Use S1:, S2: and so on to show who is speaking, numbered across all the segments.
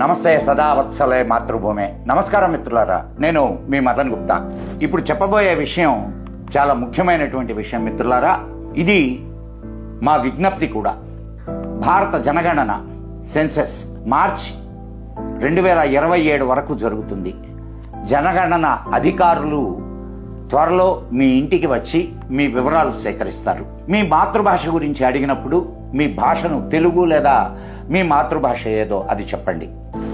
S1: నమస్తే సదావత్సలే మాతృభూమే. నమస్కారం మిత్రులారా, నేను మీ మదన్ గుప్తా. ఇప్పుడు చెప్పబోయే విషయం చాలా ముఖ్యమైనటువంటి విషయం మిత్రులారా. ఇది మా విజ్ఞప్తి కూడా. భారత జనగణన సెన్సస్ మార్చ్ 2027 వరకు జరుగుతుంది. జనగణన అధికారులు త్వరలో మీ ఇంటికి వచ్చి మీ వివరాలు సేకరిస్తారు. మీ మాతృభాష గురించి అడిగినప్పుడు మీ భాషను తెలుగు లేదా మీ మాతృభాష ఏదో అది చెప్పండి.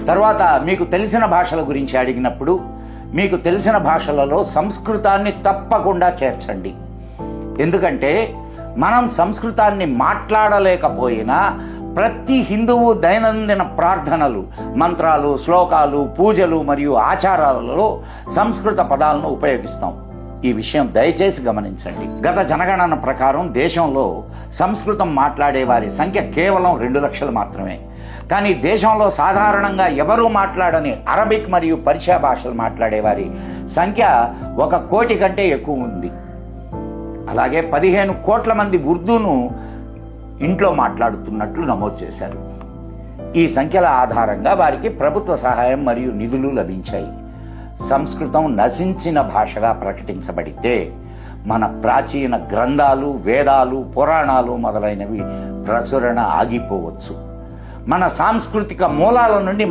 S1: తర్వాత మీకు తెలిసిన భాషల గురించి అడిగినప్పుడు మీకు తెలిసిన భాషలలో సంస్కృతాన్ని తప్పకుండా చేర్చండి. ఎందుకంటే మనం సంస్కృతాన్ని మాట్లాడలేకపోయినా ప్రతి హిందువు దైనందిన ప్రార్థనలు, మంత్రాలు, శ్లోకాలు, పూజలు మరియు ఆచారాలలో సంస్కృత పదాలను ఉపయోగిస్తాం. ఈ విషయం దయచేసి గమనించండి. గత జనగణన ప్రకారం దేశంలో సంస్కృతం మాట్లాడే వారి సంఖ్య కేవలం 2 లక్షలు మాత్రమే. కానీ దేశంలో సాధారణంగా ఎవరూ మాట్లాడని అరబిక్ మరియు పర్షియా భాషలు మాట్లాడే వారి సంఖ్య 1 కోటి కంటే ఎక్కువ ఉంది. అలాగే 15 కోట్ల మంది ఉర్దూను ఇంట్లో మాట్లాడుతున్నట్లు నమోదు చేశారు. ఈ సంఖ్యల ఆధారంగా వారికి ప్రభుత్వ సహాయం మరియు నిధులు లభించాయి. సంస్కృతం నశించిన భాషగా ప్రకటించబడితే మన ప్రాచీన గ్రంథాలు, వేదాలు, పురాణాలు మొదలైనవి ప్రచురణ ఆగిపోవచ్చు. మన సాంస్కృతిక మూలాల నుండి